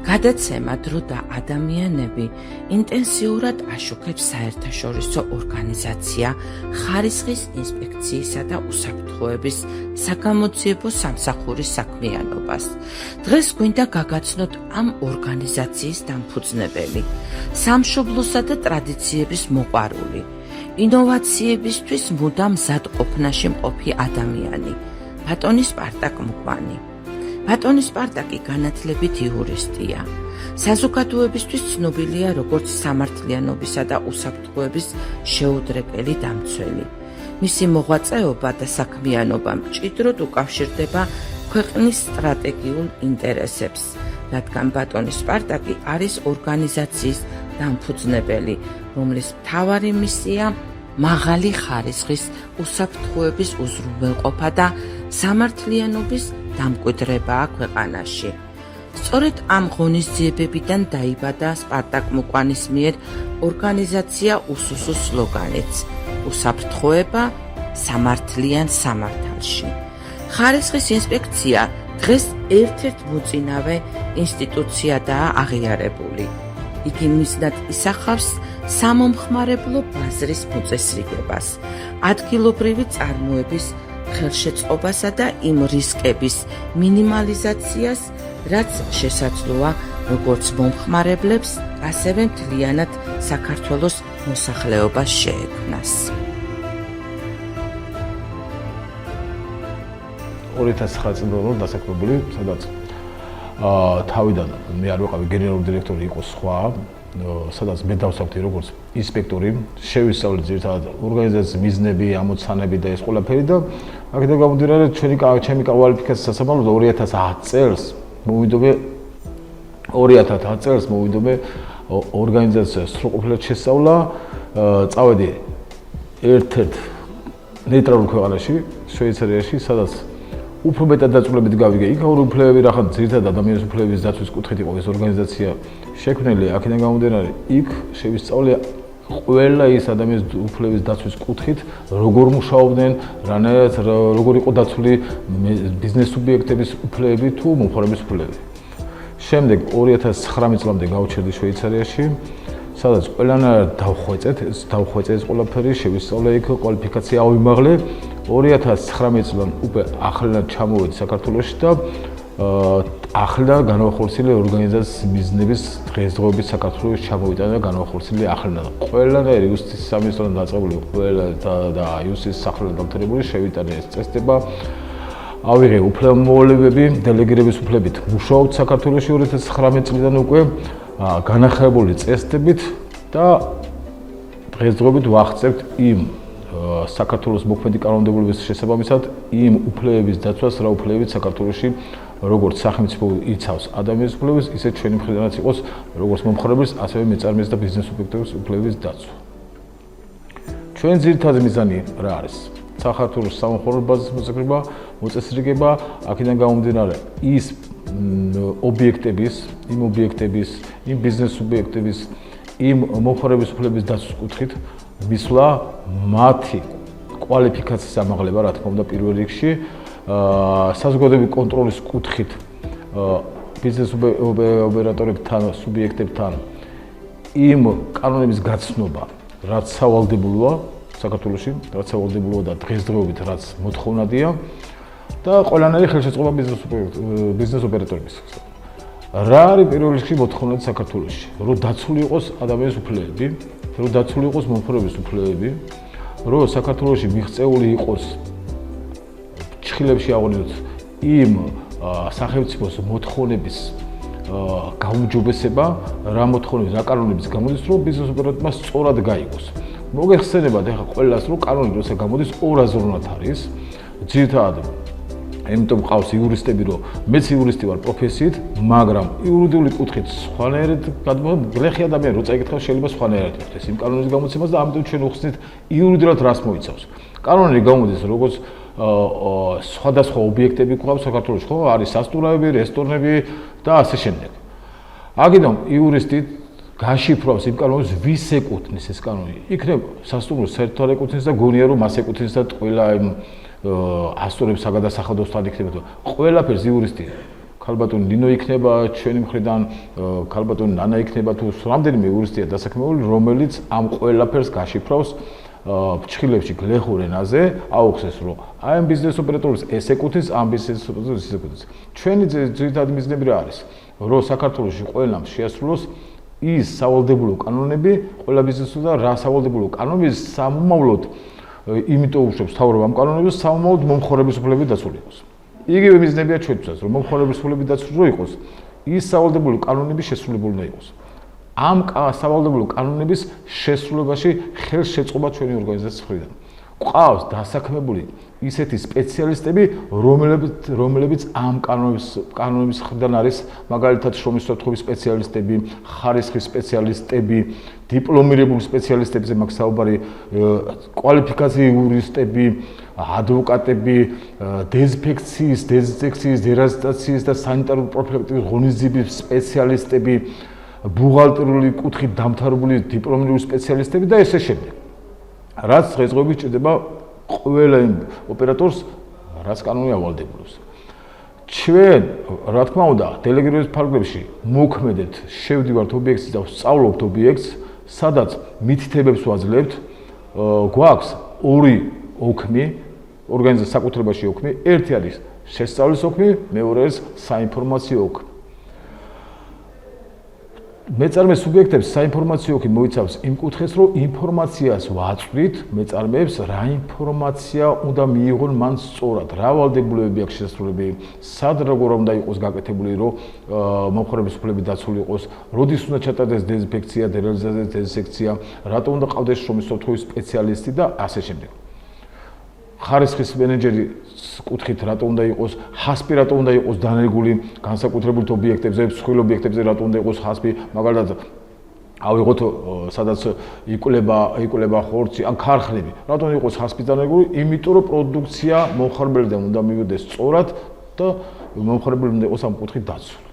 გადაცემა დრო და ადამიანები ინტენსიურად აშუქებს საერთაშორისო ორგანიზაცია ხარისხის ინსპექციისა და უსაფრთხოების საგამოძიებო სამსახურის საქმიანობას. დღეს გვინდა გაგაცნოთ ამ ორგანიზაციის დამფუძნებელი, სამშობლოსა და ტრადიციების მოყვარული, ინოვაციებისთვის მუდამ მზადყოფნაში მყოფი ადამიანი, ბატონი სპარტაკ მუკვანი. ბატონი სპარტაკი განათლებით იურისტია. საზოგადოებისთვის ცნობილია როგორც სამართლიანობისა და უსაფრთხოების შეუდრეკელი დამცველი. მისი მოღვაწეობა და საქმიანობა მჭიდროდ უკავშირდება ქვეყნის სტრატეგიულ ინტერესებს, რადგან ბატონი სპარტაკი არის ორგანიზაციის დამფუძნებელი, რომლის მთავარი მისია მაღალი ხარისხის უსაფრთხოების უზრუნველყოფა და სამართლიანობის დამკვიდრებაა ქვეყანაში. სწორედ ამ ღონისძიებებიდან დაიბადა სპარტაკ მუკვანის მიერ ორგანიზაცია უსუსუს სლოგანიც უსაფრთხოება სამართლიან სამართალში. ხარისხის ინსპექცია დღეს ერთ-ერთ მოწინავე ინსტიტუციადაა აღიარებული. იგი მიზნად ისახავს სამომხმარებლო ბაზრის მოწესრიგებას, ადგილობრივი წარმოების ხელშეწყობასა და იმ რისკების მინიმალიზაციას, რაც შესაძლოა როგორც მომხმარებლებს, ასევე მთლიანად საქართველოს მოსახლეობას შეექმნას. 2009 წლიდან დასაქმებული, სადაც თავიდან მე არ ვიყავი გენერალური დირექტორი, იყო სხვა, სადაც მე დავსაქმე როგორც ინსპექტორი, შევისწავლე ძირითადად ორგანიზაციის მიზნები, ამოცანები და ეს ყველაფერი და აქედან გამომდინარე ჩემი კვალიფიკაციის სასამართლოდ 2010 წელს მოვიდობე ორგანიზაციას სრულყოფილად შესწავლა, წავედი ერთ-ერთ ნეიტრალურ ქვეყანაში, შვეიცარიაში, სადაც უფრო მეტად დაწვრილებით გავიგე. იქ ორი უფლებები რახან ძირითადად ადამიანის უფლებების დაცვის კუთხით იყო ეს ორგანიზაცია შექმნილი. აქედან გამომდინარე, იქ შევისწავლე ყველა ის ადამიანის უფლების დაცვის კუთხით, როგორ მუშაობდნენ, როგორ იყო დაცული ბიზნეს სუბიექტების უფლებები თუ მომხმარების უფლებები. შემდეგ 2019 წლამდე გავჩერდი შვეიცარიაში, სადაც ყველანაირად დავხვეწე ეს ყველაფერი, შევისწავლე იქ, კვალიფიკაცია ავიმაღლე. 2019 წლიდან უკვე ახლად ჩამოვედი საქართველოში და ახლად განახორციელე ორგანიზაციის მიზნების დღესდღეობით საქართველოში ჩამოვიტანა და განახორციელე ახლად. ყველანაირი იუსტიციის სამინისტროდან დაწყებული ყველა და იუსტიციის სახელმწიფო დამთავრებული შევიტანე ეს წესდება. ავიღე უფლებამოვალეობები, დელეგირების უფლებით მუშაობთ საქართველოში 2019 წლიდან უკვე განახარებული წესდებით და დღესდღეობით ვახცევთ იმ საქართველოს მოქმედი კანონმდებლობის შესაბამისად იმ უფლებების დაცვას, რა უფლებებით საქართველოში როგორც სახელმწიფო იცავს ადამიანის უფლებებს, ისე ჩვენი მხრიდანაც იყოს როგორც მომხმარებლის, ასევე მეწარმეების და ბიზნეს სუბიექტების უფლებების დაცვა. ჩვენ ძირითადი მიზანი რა არის? საქართველოს სამომხმარებლო ბაზის მოწესრიგება, აქედან გამომდინარე იმ ობიექტების, იმ ბიზნეს სუბიექტების, იმ მომხმარების უფლების დაცვის კუთხით მისვლა მათი კვალიფიკაციის ამაღლება, რა თქმა უნდა, პირველ რიგში, საზოგადოებრივი კონტროლის კუთხით ბიზნეს ოპერატორებთან, სუბიექტებთან იმ კანონების გაცნობა, რაც სავალდებულოა საქართველოში, რაც სავალდებულოა და დღესდღეობით რაც მოთხოვნადია და ყველანაირი ხელშეწყობა ბიზნეს ოპერატორების. რა არის პირველ რიგში მოთხოვნადი საქართველოში? რომ დაცული იყოს ადამიანის უფლებები, რომ დაცული იყოს მომხმარების უფლებები, რომ საქართველოში მიღწეული იყოს ჩხილებში აღონინოთ იმ სახელმწიფოს მოთხოვნების გაუმჯობესება, რა მოთხოვნების, რა კანონების გამოდის, რომ ბიზნეს ოპერატორმა სწორად გაიგოს. მოგეხსენებათ ახლა ყველას, რომ კანონი როცა გამოდის ორაზროვნად არის, ძირითადად იმიტომ ყავს იურისტები, რომ მეც იურისტი ვარ პროფესიით, მაგრამ იურიდიული კუთხით სხვანაირად გლეხი ადამიანი როცა ეკითხავს, შეიძლება სხვანაირად იხდეს იმ კანონის გამოცემას და ამიტომ ჩვენ უხსნით იურიდიულად რას მოიცავს. კანონი გამოდის როგორც სხვადასხვა ობიექტები ყავს საქართველოში, ხო? არის სასტუმროები, რესტორნები და ასე შემდეგ. აქედან იურისტი გაშიფრავს იმ კანონს, ვის ეკუთვნის ეს კანონი. იქნებ სასტუმროს საერთოდ ეკუთვნის და გონია რომ მას ეკუთვნის და ყველა იმ ასწორებს საგადასახადოს თან იქნება. ყველაფერს იურისტი ქალბატონი ნინო იქნება ჩვენი მხრიდან, ქალბატონი ნანა იქნება თუ რამდენიმე იურისტია დასაქმებული, რომელიც ამ ყველაფერს გაშიფრავს ფრჩხილებში გლეხურ ენაზე, აუხსეს რომ აი ამ ბიზნეს ოპერატორებს ეს ეკუთვნის, ამ ბიზნეს ოპერატორებს ის ეკუთვნის. ჩვენი ძირითადი მიზნები რა არის? რომ საქართველოში ყველამ შეასრულოს ის სავალდებულო კანონები, ყველა ბიზნესო და რა სავალდებულო კანონები სამომავლოდ იმიტომ უშვებს თავრობა ამ კანონებს, სამომავლოდ მომხმარების უფლებები დაცული იყოს. იგივე მიზნებია ჩვენთვისაც, რომ მომხმარების უფლებები დაცული რო იყოს, ის სავალდებულო კანონები შესრულებული უნდა იყოს. ამ სავალდებულო კანონების შესრულებაში ხელშეწყობა ჩვენი ორგანიზაციის მხრიდან. ყავს დასაქმებული ისეთი სპეციალისტები, რომლებიც ამ კანონების მხრიდან არის, მაგალითად შრომის უსაფრთხოების სპეციალისტები, ხარისხის სპეციალისტები, დიპლომირებული სპეციალისტებზე მაქვს საუბარი, კვალიფიკაციური იურისტები, ადვოკატები, დეზინფექციის, დერაზიტაციის და სანიტარული პროფილაქტიკის ღონისძიების სპეციალისტები, ბუღალტერიული კუთხით დამთავრებული დიპლომირებული სპეციალისტები და ესე შემდეგ. რაც დღესდღეობით ჭირდება ყველა იმ ოპერატორს, რაც კანონი ავალდებულებს. ჩვენ, რა თქმა უნდა, დელეგირების ფარგლებში მოქმედეთ, შევდივართ ობიექტში და ვსწავლობთ ობიექტს, სადაც მითითებებს ვაძლევთ, გვაქვს ორი ოქმი, ორგანიზაციის საკუთრებაში ოქმი, ერთი არის შესწავლის ოქმი, მეორე არის საინფორმაციო ოქმი. მეწარმე სუბიექტებს საინფორმაციო ოქმი მოიცავს იმ კუთხეს, რომ ინფორმაციას ვაწვდით მეწარმეებს, რა ინფორმაცია უნდა მიიღონ მან სწორად, რა ვალდებულებები აქვს შესრულებული, სად როგორ უნდა იყოს გაკეთებული, რომ მომხმარების უფლები დაცული იყოს, როდის უნდა ჩატარდეს დეზინფექცია, დეზინსექცია, რატომ უნდა ყავდეს შრომის უსაფრთხოების სპეციალისტი და ასე შემდეგ. ხარისხის მენეჯერი კუთხით რატო უნდა იყოს, ჰასპი რატო უნდა იყოს დანერგული განსაკუთრებულ ობიექტებზე, მსხვილ ობიექტებზე რატო უნდა იყოს ჰასპი, მაგალითად ავიღოთ სადაც იკვლება ხორცი, ან ქარხნები, რატო უნდა იყოს ჰასპი დანერგული, იმიტომ რომ პროდუქცია მომხმარებლიდან უნდა მივიდეს სწორად და მომხმარებელი უნდა იყოს ამ კუთხით დაცული.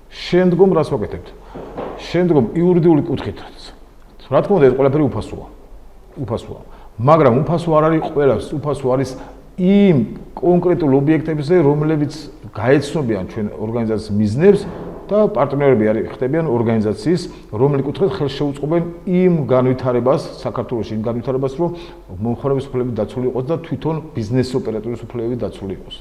შემდგომ რას ვაკეთებთ? შემდგომ იურიდიული კუთხით, რა თქმა უნდა ეს ყველაფერი უფასოა. მაგრამ უფასო არ არის ყველას, უფასო არის იმ კონკრეტულ ობიექტებზე, რომლებიც გაეცნობიან ჩვენ ორგანიზაციის მიზნებს და პარტნიორები ხდებიან ორგანიზაციის, რომელი კუთხით ხელშეუწყობენ იმ განვითარებას, საქართველოში იმ განვითარებას, რომ მომხმარების უფლებები დაცული იყოს და თვითონ ბიზნეს ოპერატორის უფლებები დაცული იყოს.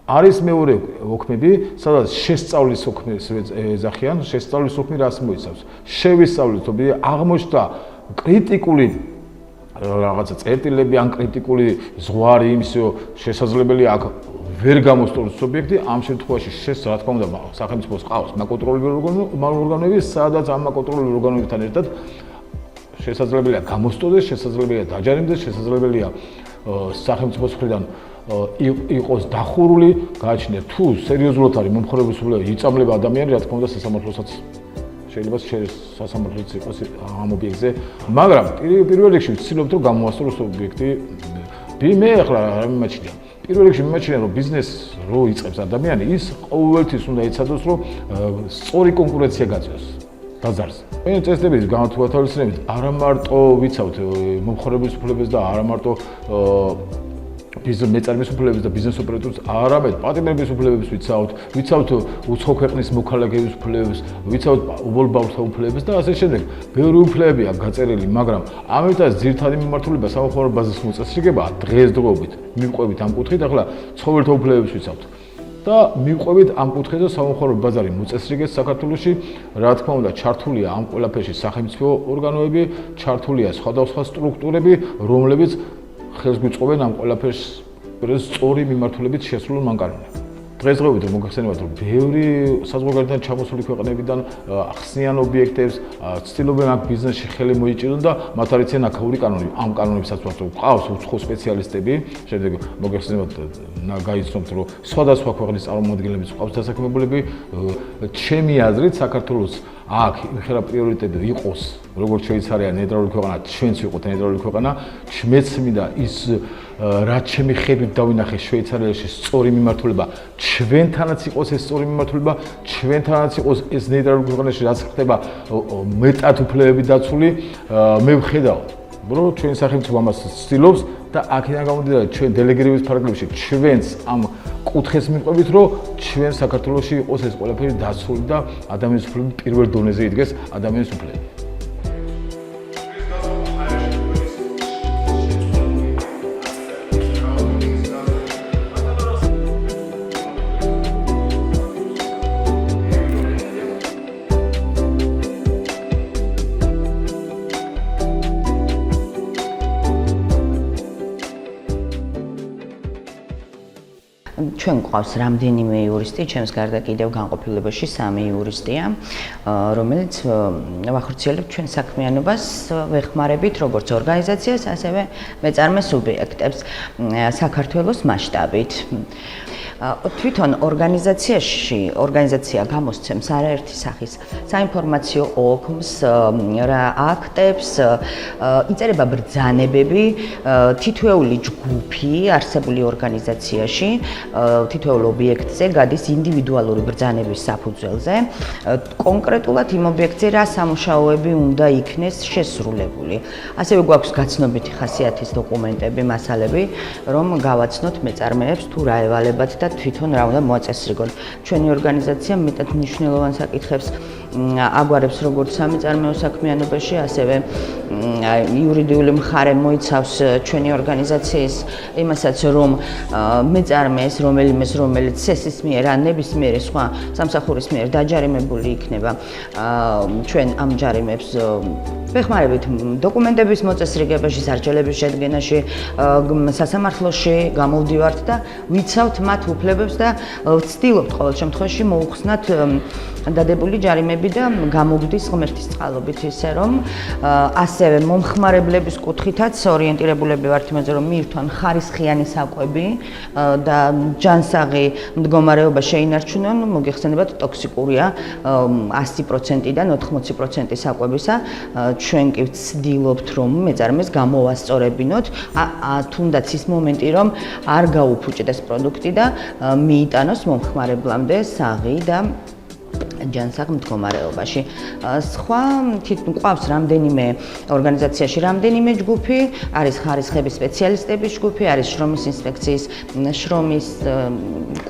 არის მეორე ოქმები, სადაც შესწავლის ოქმის ეძახიან, შესწავლის ოქმი რას მოიცავს? შევისწავლეთ, აღმოჩნდა კრიტიკული რაღაცა წერტილები ან კრიტიკული ზღვარი იმისო შესაძლებელი აქ ვერ გამოსწორდეს ობიექტი, ამ შემთხვევაში რა თქმა უნდა სახელმწიფოს ყავს მაკონტროლებელი ორგანოები, სადაც ამ მაკონტროლებელი ორგანოებთან ერთად შესაძლებელია გამოსწორდეს, შესაძლებელია დაჯარიმდეს, შესაძლებელია სახელმწიფოს მხრიდან იყოს დახურული, გააჩნია თუ სერიოზულად არის მომხმარების უფლება იწამლება ადამიანი, რა თქმა უნდა სასამართლოსაც შეიძლება სასამართლოც იყოს ამ ობიექტზე, მაგრამ პირველ რიგში ვცდილობთ რომ გამოვასწოროს ობიექტი. მე ახლა რა მიმაჩნია? პირველ რიგში მიმაჩნია რომ ბიზნესს რო იწყებს ადამიანი, ის ყოველთვის უნდა ეცადოს რომ სწორი კონკურენცია გაწევს ბაზარზე. მე წესდებით განათვალისწინებით არა მარტო ვიცავთ მომხმარების უფლებებს და არა მარტო მეწარმის უფლებებს და ბიზნეს ოპერატორებს, არამედ პატიმრების უფლებებს ვიცავთ უცხო ქვეყნის მოქალაქეების უფლებებს, ვიცავთ უბოლბავთა უფლებებს და ასე შემდეგ. ბევრი უფლებებია გაწერილი, მაგრამ ამიტომაც ძირითადი მიმართულება სამომხმარო ბაზის მოწესრიგებაა დღესდღეობით. მივყვებით ამ კუთხით, ახლა ცხოველთა უფლებებს ვიცავთ. და მივყვებით ამ კუთხით და სამომხმარო ბაზარი მოწესრიგეს საქართველოში, რა თქმა უნდა, ჩართულია ამ ყველაფერში სახელმწიფო ორგანოები, ჩართულია სხვადასხვა სტრუქტურები, რომლებიც ხელს გვიწყობენ ამ ყველაფერს სწორი მიმართულებით შესრულულ მანკანონებს. დღესდღეობით მოგახსენებათ, რომ ბევრი საზღვარგარეთიდან ჩამოსული ქვეყნებიდან ახსნიან ობიექტებს, ცდილობენ აქ ბიზნესში ხელი მოიჭირონ და მათ არიციან აქაური კანონი. ამ კანონებსაც ყავს უცხო სპეციალისტები, შემდეგ მოგახსენებათ, გაიცნობთ, რომ სხვადასხვა ქვეყნის წარმომადგენლები ყავს დასაქმებულები. ჩემი აზრით, საქართველოს აქ იმხელა პრიორიტეტი იყოს, როგორც შვეიცარია ნეიტრალური ქვეყანა, ჩვენც ვიყოთ ნეიტრალური ქვეყანა, ჩვენც მინდა ის რაც ჩემი ხედვით დავინახე შვეიცარიაში სწორი მიმართულება, ჩვენთანაც იყოს ეს სწორი მიმართულება, ჩვენთანაც იყოს ეს ნეიტრალური ქვეყანაში რაც ხდება მეტად უფლებები დაცული, მე ვხედავ, რომ ჩვენი სახელმწიფო ამას ცდილობს, და აქედან გამომდინარე ჩვენ დელეგირების ფარგლებში ჩვენს ამ კუთხეს მიყვებით, რომ ჩვენ საქართველოში იყოს ეს ყველაფერი დაცული და ადამიანის უფლებები პირველ დონეზე იდგეს ადამიანის უფლებები. ჩვენ გვყავს რამდენიმე იურისტი, ჩემს გარდა კიდევ განყოფილებაში 3 იურისტია, რომელიც ვახორციელებთ ჩვენ საქმიანობას, ვეხმარებით როგორც ორგანიზაციას, ასევე მეწარმე სუბიექტებს საქართველოს მასშტაბით. თვითონ ორგანიზაცია გამოსცემს არაერთი სახის საინფორმაციო ოფმს, აქტებს, იწერება ბრძანებები, თითოეული ჯგუფი არსებული ორგანიზაციაში, თითოეულ ობიექტზე გადის ინდივიდუალური ბრძანების საფუძველზე. კონკრეტულად იმ ობიექტზე რა სამუშაოები უნდა იქნეს შესრულებული. ასევე გვაქვს გაცნობითი ხასიათის დოკუმენტები, მასალები, რომ გავაცნოთ მეწარმეებს თუ რა ევალებათ და თვითონ რა უნდა მოაწესრიგონ. ჩვენი ორგანიზაცია მეტად მნიშვნელოვან საკითხებს აგვარებს როგორც სამეწარმეო საქმიანობაში, ასევე იურიდიული მხარე მოიცავს ჩვენი ორგანიზაციის იმასაც, რომ მეწარმეს რომელიც სესის მიერ ან ნებისმიერი სხვა სამსახურის მიერ დაჯარიმებული იქნება, ჩვენ ამ ჯარიმებს ვეხმარებით დოკუმენტების მოწესრიგებაში, სარჩელების შედგენაში, სასამართლოში გამოვდივართ და ვიცავთ მათ უფლებებს და ვცდილობთ ყოველ შემთხვევაში მოუხსნათ დადებული ჯარიმები და გამოგვდის ღმერთის წყალობით ისე რომ ასევე მომხმარებლების კუთხითაც ორიენტირებულები ვართ იმაზე რომ მივთვან ხარისხიანი საკვები და ჯანსაღი მდგომარეობა შეინარჩუნონ, მოგეხსენებათ ტოქსიკურია 100%-დან 80% საკვებისა. ჩვენ კი ვცდილობთ რომ მეწარმეს გამოვასწორებინოთ, თუნდაც ის მომენტი რომ არ გაუფუჭდეს პროდუქტი და მიიტანოს მომხმარებლამდე საღი და ჯანსაღ მდგომარეობაში. სხვა გვყავს რამდენიმე ორგანიზაციაში რამდენიმე ჯგუფი, არის ხარისხების სპეციალისტების ჯგუფი, არის შრომის ინსპექციის შრომის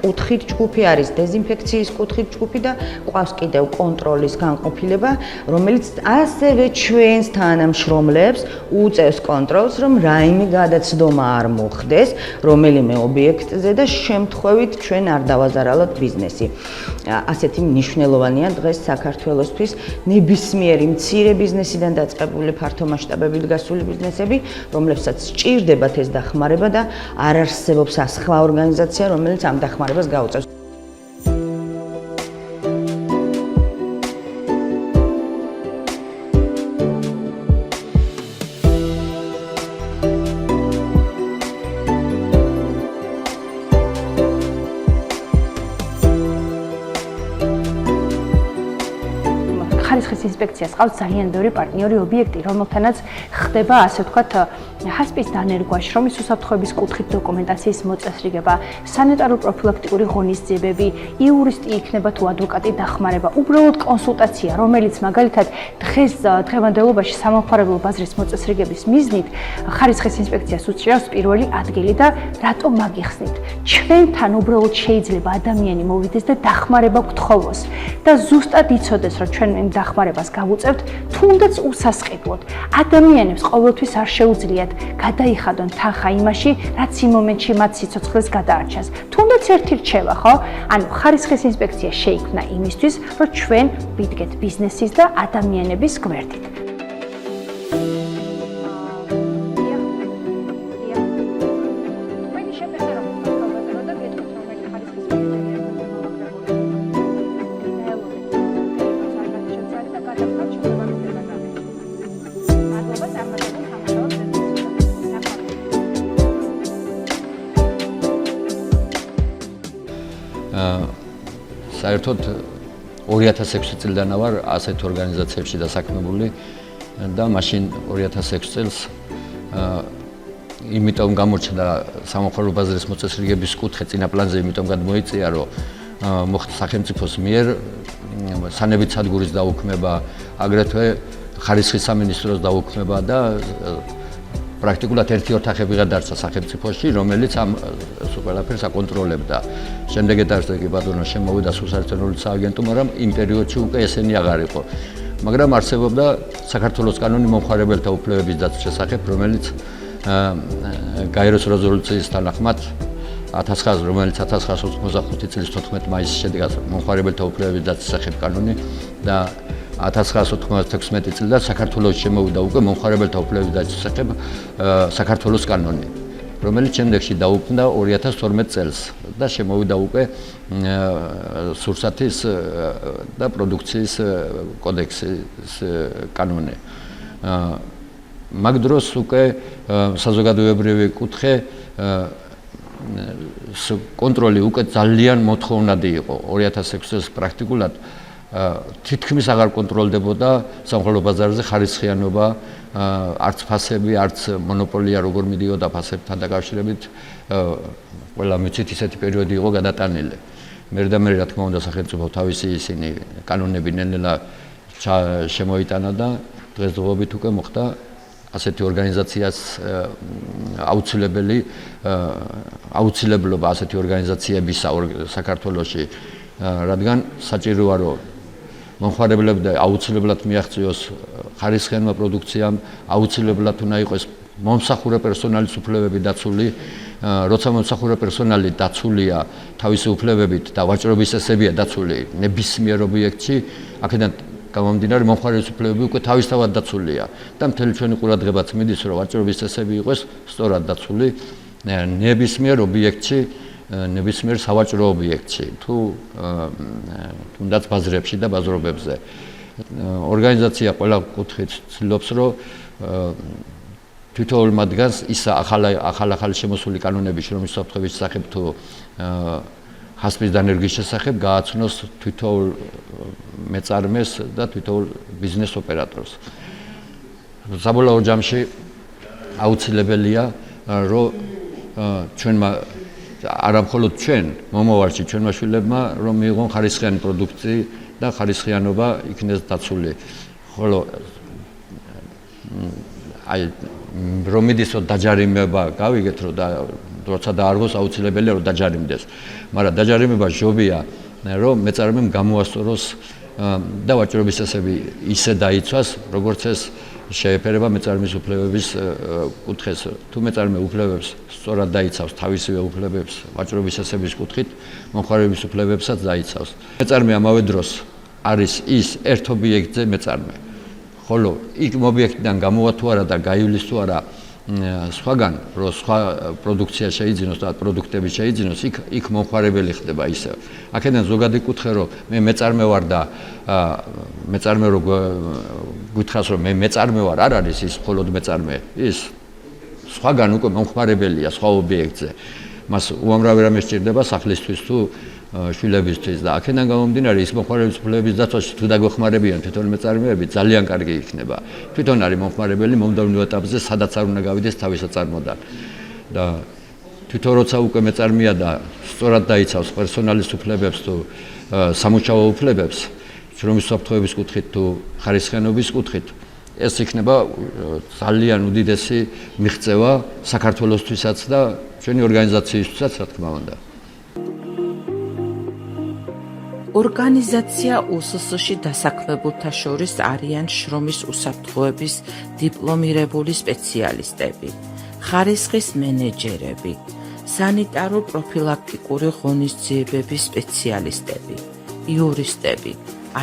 კუთხით ჯგუფი, არის დეზინფექციის კუთხით ჯგუფი და გვყავს კიდევ კონტროლის განყოფილება, რომელიც ასევე ჩვენს თანამშრომლებს უწევს კონტროლს, რომ რაიმე გადაცდომა არ მოხდეს რომელიმე ობიექტზე და შემთხვევით ჩვენ არ დავაზარალოთ ბიზნესი. ასეთი მნიშვნელოვანია დღეს საქართველოსთვის ნებისმიერი მცირე ბიზნესიდან დაწყებული ფართო მასშტაბებით გასული ბიზნესები, რომლებსაც სჭირდებათ ეს დახმარება და არ არსებობს სხვა ორგანიზაცია, რომელიც ამ დახმარებას გაუწევს. ხარისხის ინსპექციას ყავს ძალიან ბევრი პარტნიორი ობიექტი, რომელთანაც ხდება ასე ვთქვათ ჰასპის დანერგვა, შრომის უსაფრთხოების კუთხით დოკუმენტაციის მოწესრიგება, სანიტარო-პროფილაქტიკური ღონისძიებები, იურისტი იქნება თუ ადვოკატი დახმარება, უბრალოდ კონსულტაცია, რომელიც მაგალითად დღევანდელობაში სამომხმარებლო ბაზრის მოწესრიგების მიზნით ხარისხის ინსპექციას უჭირავს პირველი ადგილი და რატომ მაგიხსნით? ჩვენთან უბრალოდ შეიძლება ადამიანი მოვიდეს და დახმარება გთხოვოს და ზუსტად იცოდეს, რომ ჩვენ იმ დახმარებას გავუწევთ, თუნდაც უსასყიდლოდ. ადამიანებს ყოველთვის არ შეუძლიათ გადაიხადონ თანხა იმაში, რაც იმ მომენტში მათ სიცოცხლეს გადაარჩას. თუნდაც ერთი რჩევა, ხო? ანუ ხარისხის ინსპექცია შეიქმნა იმისთვის, რომ ჩვენ ვიდგეთ ბიზნესის და ადამიანების გვერდით. საერთოდ 2006 წლიდან ვარ ასეთ ორგანიზაციებში დასაქმებული და მაშინ 2006 წელს იმიტომ გამორჩა სამომხმარებლო ბაზრის მოწესრიგების კუთხე წინა პლანზე, იმიტომ გადმოიწია, რომ მოხდა სახელმწიფოს მიერ სანებით სადგურის დაუქმება, აგრეთვე ხარისხის სამინისტროს დაუქმება და პრაქტიკულად ერთი ოთახები გადარჩა სახელმწიფოში, რომელიც ამ ყველაფერს აკონტროლებდა. შემდეგ ეტარზე კი ბატონო შემოვიდა სუსარწმუნოების სააგენტო, მაგრამ იმ პერიოდში უკვე ესენი აღარ იყო. მაგრამ არსებობდა საქართველოს კანონი მომხმარებელთა უფლებების დაცვის შესახებ, რომელიც გაეროს რეზოლუციის თანახმად 1985 წლის 14 მაისის შედეგად მომხმარებელთა უფლებების დაცვის შესახებ კანონი და 1996 წლიდან საქართველოს შემოვიდა უკვე მომხმარებელთა უფლებების დაცვის შესახებ საქართველოს კანონი, რომელიც შემდეგში დაუქმდა 2012 წელს და შემოვიდა უკვე სურსათის და პროდუქციის კოდექსის კანონი. მაგ დროს უკვე საზოგადოებრივი კუთხე კონტროლი უკვე ძალიან მოთხოვნადი იყო. 2006 წელს პრაქტიკულად თითქმის აღარ კონტროლდებოდა სამხარეო ბაზარზე ხარისხიანობა, არც ფასები, არც მონოპოლია როგორ მიდიოდა ფასებთან დაკავშირებით. ყველა მიცით ისეთი პერიოდი იყო გადატანილი. მერდამერი რა თქმა უნდა სახელმწიფო თავისი ისინი კანონები ნელ-ნელა შემოიტანა და დღესდღეობით უკვე მოხდა ასეთი ორგანიზაციას აუცილებლობა ასეთი ორგანიზაციების საქართველოში, რადგან საჭიროა რომ მომხმარებლები აუცილებლად მიაღწიოს ხარისხიანმა პროდუქციამ, აუცილებლად უნდა იყოს მომსახურე პერსონალის უფლებები დაცული, როცა მომსახურე პერსონალი დაცულია თავისი უფლებებით და ვაჭრობის წესებია დაცული ნებისმიერ ობიექტში, აქედან გამომდინარე მომხმარებლის უფლებები უკვე თავისთავად დაცულია და მთელი ჩვენი ყურადღებაც მიდის რომ ვაჭრობის წესები იყოს სწორად დაცული ნებისმიერ ობიექტში, ნებისმიერ სავაჭრო ობიექტში თუ თუნდაც ბაზრებში და ბაზრობებზე. ორგანიზაცია ყველა კუთხით ცდილობს რომ თითოეულ მათგანს ის ახალ შემოსული კანონები შრომის უსაფრთხოების შესახებ თუ ხასპის დანერგის შესახებ გააცნოს თითოეულ მეწარმეს და თითოეულ ბიზნეს ოპერატორს. საბოლოო ჯამში აუცილებელია რომ ჩვენმა არა მხოლოდ ჩვენ მომავალში ჩვენმა შვილებმა რომ მიიღონ ხარისხიანი პროდუქცია და ხარისხიანობა იქნეს დაცული. ხოლო აი რომ მიდისო დაჯარიმება გავიგეთ რომ როცა დაარღოს აუცილებელია რომ დაჯარიმდეს, მაგრამ დაჯარიმება ჟობია რომ მეწარმემ გამოასწოროს და ვაჭრობის წესები ისე დაიცვას, როგორც ეს შეეფერება მეწარმის უფლებების კუთხეს. თუ მეწარმე უფლებებს სწორად დაიცავს თავისივე უფლებებს ვაჭრობის წესების კუთხით, მომხმარების უფლებებსაც დაიცავს. მეწარმე ამავე დროს არის ის ერთ ობიექტზე მეწარმე. ხოლო იქ ობიექტიდან გამოვა თუ არა და გაივლის თუ არა სხვაგან, რომ სხვა პროდუქცია შეიძინოს და პროდუქტები შეიძინოს, იქ მომხმარებელი ხდება ისევ. აქედან ზოგადი კუთხე რომ მე მეწარმე ვარ და მეწარმე რო გითხრას რომ მე მეწარმე ვარ, არ არის ის მხოლოდ მეწარმე, ის სხვაგან უკვე მომხმარებელია სხვა ობიექტზე. მას უამრავი რამე სჭირდება სახლისთვის თუ შვილებისთვის და აქედან გამომდინარე ის მომხმარებლის უფლებების დაცვაში თუ დაგვეხმარებიან თვითონ მეწარმეები ძალიან კარგი იქნება. თვითონ არის მომხმარებელი მომდევნო ეტაპზე სადაც არ უნდა გავიდეს თავის საწარმოდან. და თვითონ როცა უკვე მეწარმეა და სწორად დაიცავს პერსონალის უფლებებს თუ სამუშაო უფლებებს, შრომის უსაფრთხოების კუთხით თუ ხარისხიანობის კუთხით, ეს იქნება ძალიან უდიდესი მიღწევა საქართველოსთვისაც და ჩვენი ორგანიზაციისთვისაც, რა თქმა უნდა. ორგანიზაცია უსს-ში დასაქმებულთა შორის არიან შრომის უსაფრთხოების დიპლომირებული სპეციალისტები, ხარისხის მენეჯერები, სანიტარო-პროფილაქტიკური ღონისძიებების სპეციალისტები, იურისტები,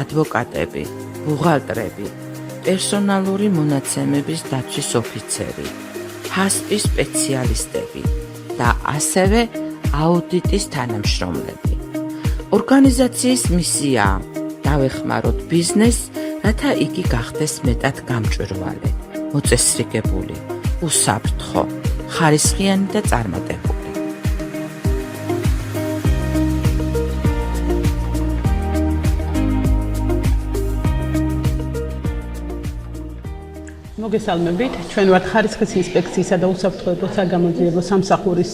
ადვოკატები, ბუღალტრები, პერსონალური მონაცემების დაცვის ოფიცერი, ჰასპის სპეციალისტები და ასევე აუდიტის თანამშრომლები. ორგანიზაციის მისიაა დავეხმაროთ ბიზნესს, რათა იგი გახდეს მეტად გამჭვირვალე, მოწესრიგებული, უსაფრთხო, ხარისხიანი და წარმატებული. მოგესალმებით, ჩვენ ვართ ხარისხის ინსპექციისა და უსაფრთხოებო საგამოძიებო სამსახურის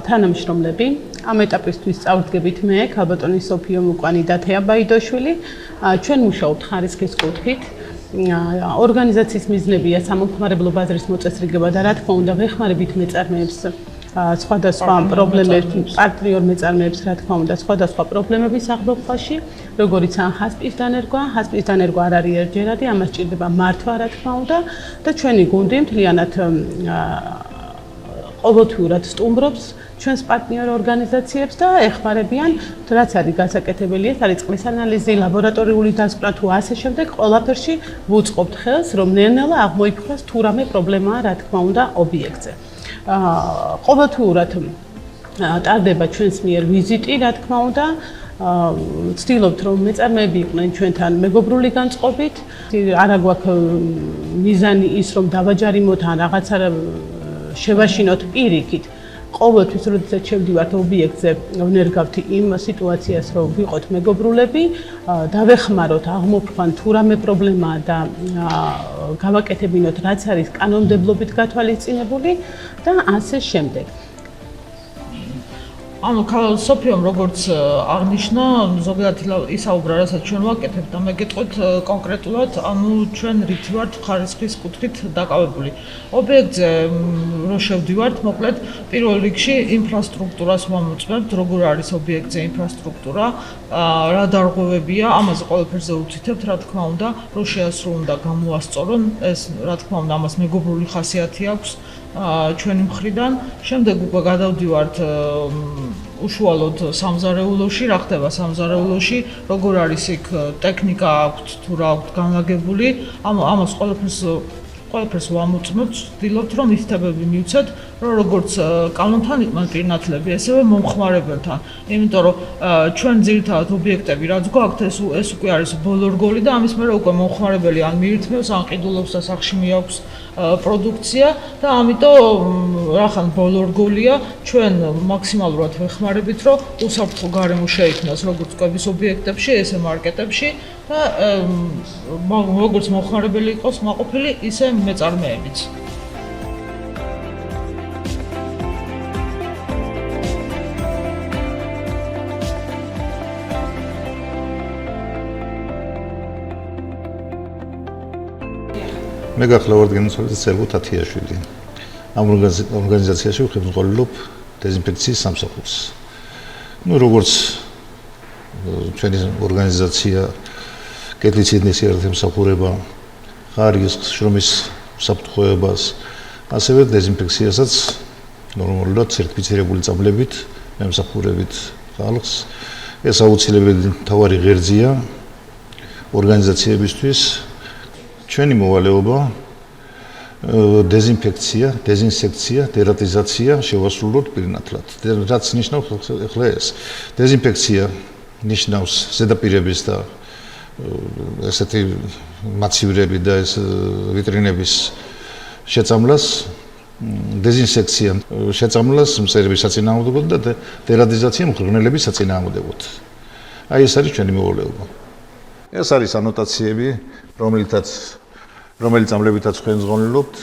თანამშრომლები. ამ ეტაპისთვის წავდგებით მე, ქალბატონი სოფიო მუკვანი და თეა ბაიდოშვილი. ჩვენ მუშაობთ ხარისხის კუთხით ორგანიზაციის მიზნებია სამომხმარებლო ბაზრის მოწესრიგება და რა თქმა უნდა ვეხმარებით მეწარმეებს სხვადასხვა პრობლემებს, პარტნიორ მეწარმეებს, რა თქმა უნდა, სხვადასხვა პრობლემების აღბოქმბაში, როგორიც ან ჰასპის დანერგვა, ჰასპის დანერგვა არ არის ერთჯერადი, ამას სჭირდება მართვა, რა თქმა უნდა, და ჩვენი გუნდი მთლიანად ყოველთვიურად სტუმრობს ჩვენს პარტნიორ ორგანიზაციებს და ეხმარებიან, რაც არის გასაკეთებელი, ეს არის წყლის ანალიზი, ლაბორატორიული დასკვნა თუ ასე შემდეგ, ყველაფერში ვუწყობთ ხელს, რომ ნელ-ნელა აღმოიფხვრას თუ რამე პრობლემაა, რა თქმა უნდა, ობიექტზე. ყოველთვიურად ტარდება ჩვენს მიერ ვიზიტი, რა თქმა უნდა, ვცდილობთ რომ მეწარმეები იყვნენ ჩვენთან მეგობრული განწყობით, არა გვაქვს მიზანი ის რომ დავაჯარიმოთ ან რაღაცა შევაშინოთ პირიქით. ყოველთვის როდესაც შევდივართ ობიექტზე, ვნერგავთ იმ სიტუაციას, რომ ვიყოთ მეგობრულები, დავეხმაროთ, აღმოფხვრან თუ რამე პრობლემაა და გავაკეთებინოთ, რაც არის კანონმდებლობით გათვალისწინებული და ასე შემდეგ. ანუ სოფიომ როგორც აღნიშნა, ზოგადად ისაუბრა, რასაც ჩვენ ვაკეთებთ და მეგეთყვით კონკრეტულად, ანუ ჩვენ რითი ვართ ხარისხის კუთხით დაკავებული. ობიექტზე რო შევდივართ, მოკლედ პირველ რიგში ინფრასტრუქტურას ვამოწმებთ, როგორ არის ობიექტზე ინფრასტრუქტურა, რა დარღვევებია, ამაზე ყველაფერზე ვუცითებთ, რა თქმა უნდა, რო შეასრულონ და გამოასწორონ, ეს რა თქმა უნდა, ამას მეგობრული ხასიათი აქვს. ჩვენი მხრიდან, შემდეგ უკვე გადავდივართ უშუალოდ სამზარეულოში, რა ხდება სამზარეულოში, როგორ არის იქ ტექნიკა აქვთ თუ რა აქვთ განლაგებული, ამას ყველაფერს ვამოწმებთ, ვცდილობთ რომ მითითებები მივცეთ, რომ როგორც კანონთან იყვნენ პირნათლები, ესევე მომხმარებელთან. იმიტომ რომ ჩვენ ძირითადად ობიექტები რაც გვაქვთ, ეს უკვე არის ბოლო რგოლი და ამის მერე უკვე მომხმარებელი ან მიირთმევს, ან ყიდულობს და სახში მიაქვს პროდუქცია და ამიტომ რახან ბოლო რგოლია, ჩვენ მაქსიმალურად ვეხმარებით, რომ უსაფრთხო გარემო შეიქმნას როგორც კვების ობიექტებში, ესე მარკეტებში და როგორც მომხმარებელი იყოს მაყოფილი, ისე მეწარმეებიც. მე გახლავართ განაცვლელი სერგო თათიაშვილი. ამ ორგანიზაციაში ვხებმძღვანელობ დეზინფექციის სამსახურს. როგორც ჩვენი ორგანიზაცია კეთილსინდისის ერთმსახურება, ხარისხს, შრომის საფრთხეობას, ასევე დეზინფექციასაც ნორმალურად სერტიფიცირებული წამლებით მემსახურებით ხალხს. ეს აუცილებელი მთავარი ღერძია ორგანიზაციებისთვის. ჩვენი მოვალეობა დეზინფექცია, დეზინსექცია, დერატიზაცია შევასრულოთ პირნათლად. რაც ნიშნავს ახლა ეს. დეზინფექცია ნიშნავს ზედაპირების და ესეთი მაცივრები და ეს ვიტრინების შეწამლას, დეზინსექცია შეწამლას მწერების საწინააღმდეგოდ და დერატიზაცია მღრღნელების საწინააღმდეგოდ. აი ეს არის ჩვენი მოვალეობა. ეს არის ანოტაციები, რომელიც წამლებითაც ჩვენ ზღონილობთ,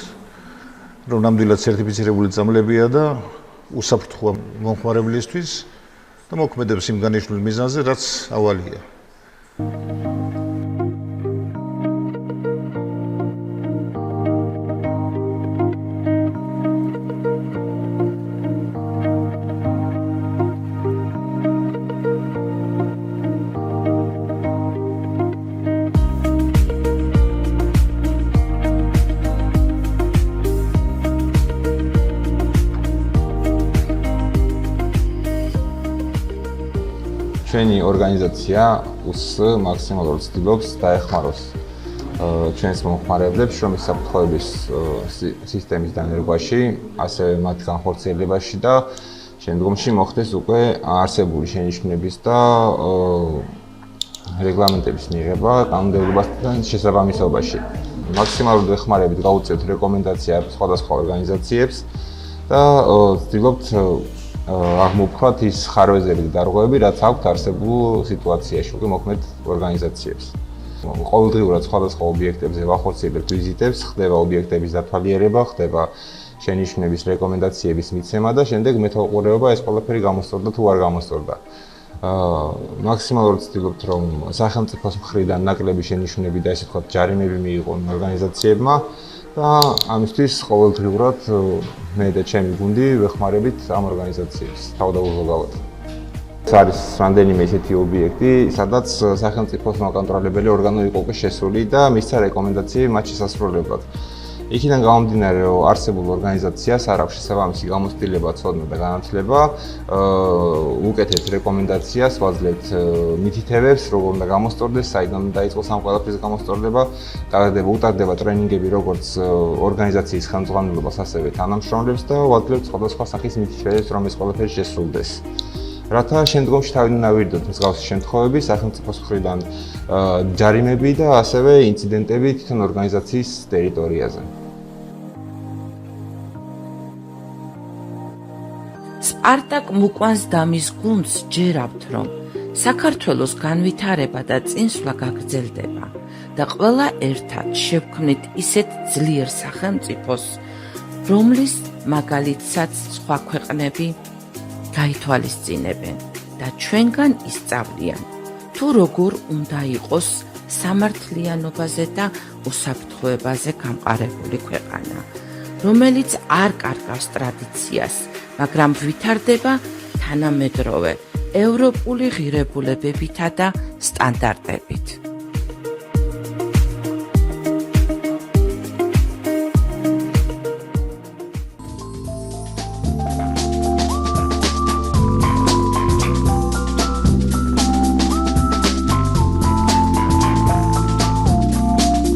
რომ ნამდვილად სერტიფიცირებული წამლებია და უსაფრთხოა მომხმარებლისთვის და მოქმედებს იმ განიშნულ მიზანზე, რაც ავალია. ჩვენი ორგანიზაცია მაქსიმალურად ცდილობს დაეხმაროს ჩვენს მომხმარებლებს შრომის საფრთხეების სისტემის დანერგვაში, ასევე მათ განხორციელებაში და შემდგომში მოხდეს უკვე არსებული შენიშვნების და რეგლამენტების მიღება კანონმდებლობასთან შესაბამისობაში. მაქსიმალურად ვეხმარებით გავუწევთ რეკომენდაცია სხვადასხვა ორგანიზაციებს და ვცდილობთ აღმოფხვრათ ის ხარვეზები და დარღვევები, რაც აქვთ არსებულ სიტუაციაში უკვე მოქმედ ორგანიზაციებს. ყოველდღიურად სხვადასხვა ობიექტებზე ვახორციელებთ ვიზიტებს, ხდება ობიექტების დათვალიერება, ხდება შენიშვნების რეკომენდაციების მიცემა და შემდეგ მეთვალყურეობა ეს ყველაფერი გამოსწორდა თუ არ გამოსწორდა. მაქსიმალურად ვცდილობთ, რომ სახელმწიფოს მხრიდან ნაკლები შენიშვნები და ესე ვთქვათ, ჯარიმები მიიღონ ორგანიზაციებმა და ამისთვის ყოველდღიურად მე და ჩემი გუნდი ვეხმარებით ამ ორგანიზაციებს თავდაუღალავად. ეს არის რამდენიმე ისეთი ობიექტი, სადაც სახელმწიფოს მაკონტროლებელი ორგანო იყო უკვე შესული და მისცა რეკომენდაციები მათ შესასრულებლად. იქიდან გამომდინარე, რომ არსებულ ორგანიზაციას არ აქვს შესაბამისი გამოცდილება, ცოდნა და განათლება, უკეთებთ რეკომენდაციას, ვაძლევთ მითითებებს, როგორ უნდა გამოსწორდეს, საიდან დაიწყოს ამ ყველაფრის გამოსწორდება, უტარდება ტრენინგები როგორც ორგანიზაციის ხელმძღვანელობას, ასევე თანამშრომლებს და ვაძლევთ სხვადასხვა სახის მითითებებს, რომ ეს ყველაფერი შესრულდეს. რათა შემდგომში თავიდან ავირდოთ მსგავსი შემთხვევები სახელმწიფოს მხრიდან ჯარიმები და ასევე ინციდენტები თვითონ ორგანიზაციის ტერიტორიაზე. სპარტაკ მუკვანს და მის გუნდს ჯერავთ, რომ საქართველოს განვითარება და წინსვლა გაგრძელდება და ყველა ერთად შევქმნით ისეთ ძლიერ სახელმწიფოს, რომლის მაგალითსაც სხვა ქვეყნები გაითვალისწინებენ და ჩვენგან ისწავლიან, თუ როგორ უნდა იყოს სამართლიანობაზე და უსაფრთხოებაზე გამყარებული ქვეყანა, რომელიც არ კარგავს ტრადიციას, მაგრამ ვითარდება თანამედროვე ევროპული ღირებულებებითა და სტანდარტებით.